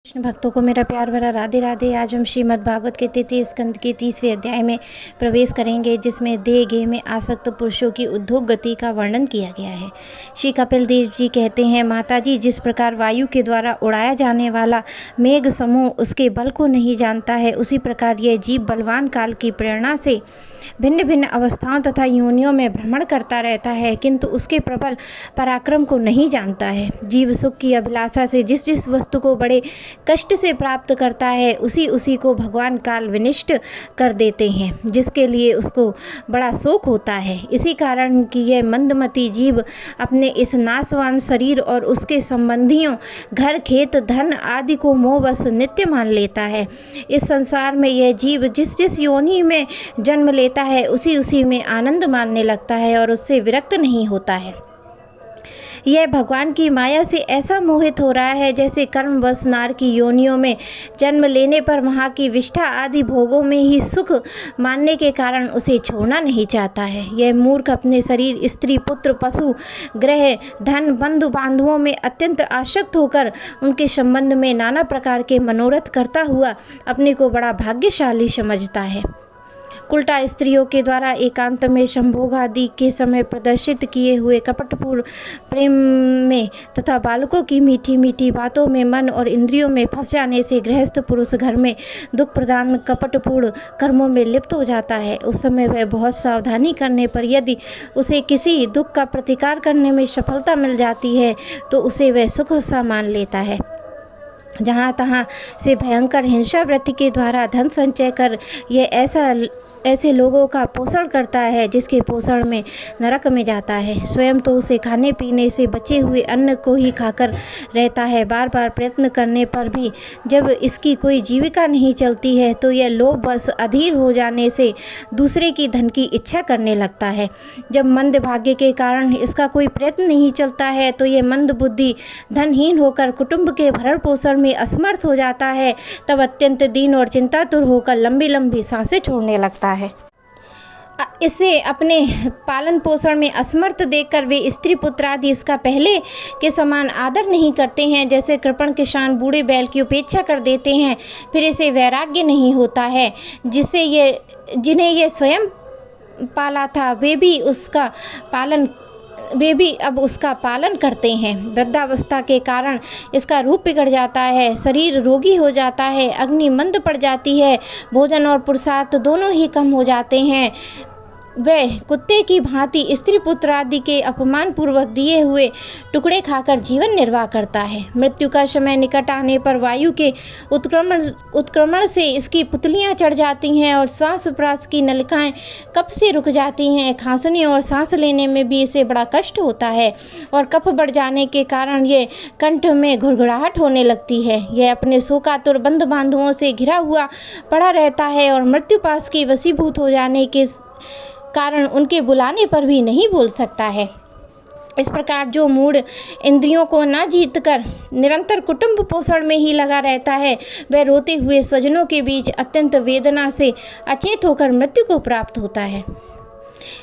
कृष्ण भक्तों को मेरा प्यार भरा राधे राधे। आज हम श्रीमद् भागवत के 33 स्कंद के 30वें अध्याय में प्रवेश करेंगे, जिसमें देह गेह में आसक्त पुरुषों की उद्योग गति का वर्णन किया गया है। श्री कपिल देव जी कहते हैं, माता जी, जिस प्रकार वायु के द्वारा उड़ाया जाने वाला मेघ समूह उसके बल को नहीं जानता है, उसी प्रकार यह जीव बलवान काल की प्रेरणा से भिन्न भिन्न अवस्थाओं तथा योनियों में भ्रमण करता रहता है, किंतु उसके प्रबल पराक्रम को नहीं जानता है। जीव सुख की अभिलाषा से जिस जिस वस्तु को बड़े कष्ट से प्राप्त करता है, उसी उसी को भगवान काल विनिष्ट कर देते हैं, जिसके लिए उसको बड़ा शोक होता है। इसी कारण कि यह मंदमती जीव अपने इस नाशवान शरीर और उसके संबंधियों, घर खेत धन आदि को मोहवश नित्य मान लेता है। इस संसार में यह जीव जिस जिस योनि में जन्म लेता है, उसी उसी में आनंद मानने लगता है और उससे विरक्त नहीं होता है। यह भगवान की माया से ऐसा मोहित हो रहा है, जैसे कर्मवश नार की योनियों में जन्म लेने पर वहाँ की विष्ठा आदि भोगों में ही सुख मानने के कारण उसे छोड़ना नहीं चाहता है। यह मूर्ख अपने शरीर, स्त्री, पुत्र, पशु, ग्रह, धन, बंधु बांधवों में अत्यंत आसक्त होकर उनके संबंध में नाना प्रकार के मनोरथ करता हुआ अपने को बड़ा भाग्यशाली समझता है। उल्टा स्त्रियों के द्वारा एकांत में संभोग आदि के समय प्रदर्शित किए हुए कपटपूर्ण प्रेम में तथा बालकों की मीठी मीठी बातों में मन और इंद्रियों में फंस जाने से गृहस्थ पुरुष घर में दुख प्रदान कपटपूर्ण कर्मों में लिप्त हो जाता है। उस समय वह बहुत सावधानी करने पर यदि उसे किसी दुख का प्रतिकार करने में सफलता मिल जाती है, तो उसे वह सुख सा मान लेता है। जहाँ तहाँ से भयंकर हिंसा वृत्ति के द्वारा धन संचय कर यह ऐसे लोगों का पोषण करता है, जिसके पोषण में नरक में जाता है। स्वयं तो उसे खाने पीने से बचे हुए अन्न को ही खाकर रहता है। बार बार प्रयत्न करने पर भी जब इसकी कोई जीविका नहीं चलती है, तो यह लोभ बस अधीर हो जाने से दूसरे की धन की इच्छा करने लगता है। जब मंद भाग्य के कारण इसका कोई प्रयत्न नहीं चलता है, तो यह मंद बुद्धि धनहीन होकर कुटुंब के भरण पोषण में असमर्थ हो जाता है। तब अत्यंत दीन और चिंतातुर होकर लंबी लंबी सांसें छोड़ने लगता है। इसे अपने पालन पोषण में असमर्थ देखकर वे स्त्री पुत्र आदि इसका पहले के समान आदर नहीं करते हैं। जैसे कृपण किसान बूढ़े बैल की उपेक्षा कर देते हैं, फिर इसे वैराग्य नहीं होता है। जिन्हें ये स्वयं पाला था, वे भी अब उसका पालन करते हैं। वृद्धावस्था के कारण इसका रूप बिगड़ जाता है, शरीर रोगी हो जाता है, अग्नि मंद पड़ जाती है, भोजन और पुरुषार्थ दोनों ही कम हो जाते हैं। वह कुत्ते की भांति स्त्री पुत्र आदि के अपमान पूर्वक दिए हुए टुकड़े खाकर जीवन निर्वाह करता है। मृत्यु का समय निकट आने पर वायु के उत्क्रमण से इसकी पुतलियां चढ़ जाती हैं और श्वास प्रश्वास की नलिकाएं कफ से रुक जाती हैं। खांसने और सांस लेने में भी इसे बड़ा कष्ट होता है और कफ बढ़ जाने के कारण ये कंठ में घुड़घुड़ाहट होने लगती है। यह अपने शोकातुर बंधु बांधवों से घिरा हुआ पड़ा रहता है और मृत्यु पास की वशीभूत हो जाने के कारण उनके बुलाने पर भी नहीं बोल सकता है। इस प्रकार जो मूढ़ इंद्रियों को न जीतकर निरंतर कुटुंब पोषण में ही लगा रहता है, वह रोते हुए स्वजनों के बीच अत्यंत वेदना से अचेत होकर मृत्यु को प्राप्त होता है।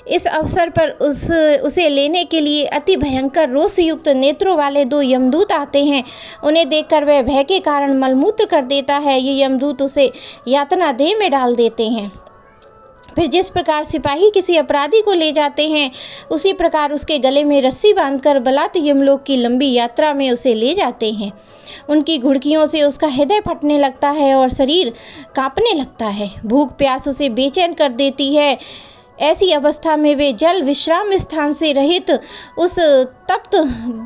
इस अवसर पर उसे लेने के लिए अति भयंकर रोषयुक्त नेत्रों वाले 2 यमदूत आते हैं। उन्हें देखकर वह भय के कारण मलमूत्र कर देता है। ये यमदूत उसे यातना देह में डाल देते हैं। फिर जिस प्रकार सिपाही किसी अपराधी को ले जाते हैं, उसी प्रकार उसके गले में रस्सी बांधकर बलात् यमलोक की लंबी यात्रा में उसे ले जाते हैं। उनकी घुड़कियों से उसका हृदय फटने लगता है और शरीर कांपने लगता है। भूख प्यास उसे बेचैन कर देती है। ऐसी अवस्था में वे जल विश्राम स्थान से रहित उस तप्त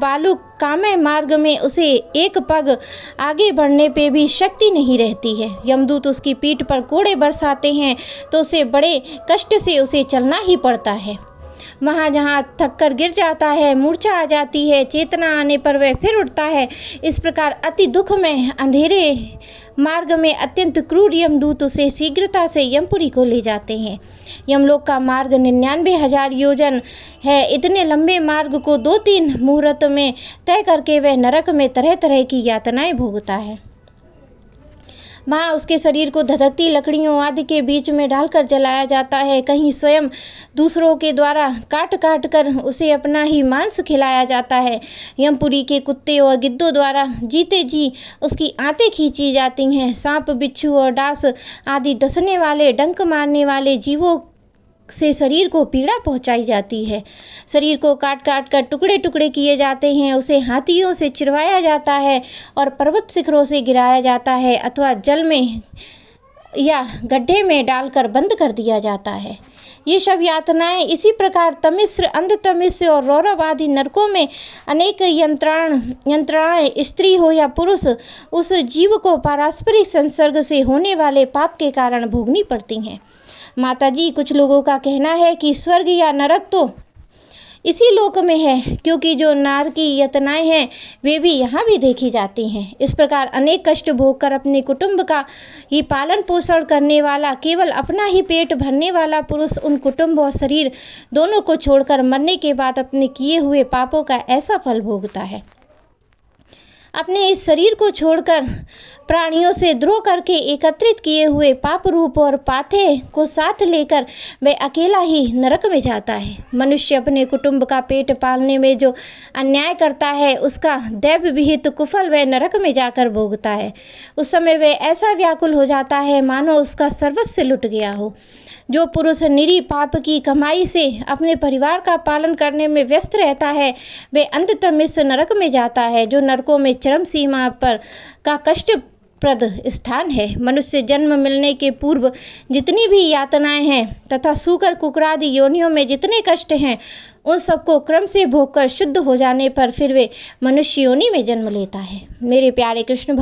बालू कामय मार्ग में उसे एक पग आगे बढ़ने पे भी शक्ति नहीं रहती है। यमदूत उसकी पीठ पर कोड़े बरसाते हैं, तो उसे बड़े कष्ट से उसे चलना ही पड़ता है। वहाँ जहाँ थककर गिर जाता है, मूर्छा आ जाती है, चेतना आने पर वह फिर उठता है। इस प्रकार अति दुख में अंधेरे मार्ग में अत्यंत क्रूर यमदूत उसे शीघ्रता से यमपुरी को ले जाते हैं। यमलोक का मार्ग 99,000 योजन है। इतने लंबे मार्ग को 2-3 मुहूर्त में तय करके वह नरक में तरह तरह की यातनाएं भोगता है। वहाँ उसके शरीर को धधकती लकड़ियों आदि के बीच में डालकर जलाया जाता है। कहीं स्वयं दूसरों के द्वारा काट काट कर उसे अपना ही मांस खिलाया जाता है। यमपुरी के कुत्ते और गिद्धों द्वारा जीते जी उसकी आंतें खींची जाती हैं। सांप, बिच्छू और डांस आदि डसने वाले, डंक मारने वाले जीवों से शरीर को पीड़ा पहुंचाई जाती है। शरीर को काट काट कर टुकड़े टुकड़े किए जाते हैं। उसे हाथियों से चिरवाया जाता है और पर्वत शिखरों से गिराया जाता है अथवा जल में या गड्ढे में डालकर बंद कर दिया जाता है। ये सब यातनाएं इसी प्रकार तमिश्र, अंधतमिश्र और रौरव आदि नरकों में अनेक यंत्रणाएं स्त्री हो या पुरुष उस जीव को पारस्परिक संसर्ग से होने वाले पाप के कारण भोगनी पड़ती हैं। माताजी, कुछ लोगों का कहना है कि स्वर्ग या नरक तो इसी लोक में है, क्योंकि जो नार की यातनाएं हैं वे भी यहाँ भी देखी जाती हैं। इस प्रकार अनेक कष्ट भोगकर अपने कुटुंब का ही पालन पोषण करने वाला, केवल अपना ही पेट भरने वाला पुरुष उन कुटुंब और शरीर दोनों को छोड़कर मरने के बाद अपने किए हुए पापों का ऐसा फल भोगता है। अपने इस शरीर को छोड़कर प्राणियों से द्रोह करके एकत्रित किए हुए पाप रूप और पाथे को साथ लेकर वह अकेला ही नरक में जाता है। मनुष्य अपने कुटुंब का पेट पालने में जो अन्याय करता है उसका दैव विहित कुफल वह नरक में जाकर भोगता है। उस समय वह ऐसा व्याकुल हो जाता है मानो उसका सर्वस्व लुट गया हो। जो पुरुष निरी पाप की कमाई से अपने परिवार का पालन करने में व्यस्त रहता है वे अंततः इस नरक में जाता है, जो नरकों में चरम सीमा पर का कष्टप्रद स्थान है। मनुष्य जन्म मिलने के पूर्व जितनी भी यातनाएं हैं तथा सूकर, कुकरादि योनियों में जितने कष्ट हैं उन सबको क्रम से भोगकर शुद्ध हो जाने पर फिर वे मनुष्य योनि में जन्म लेता है। मेरे प्यारे कृष्ण भक्त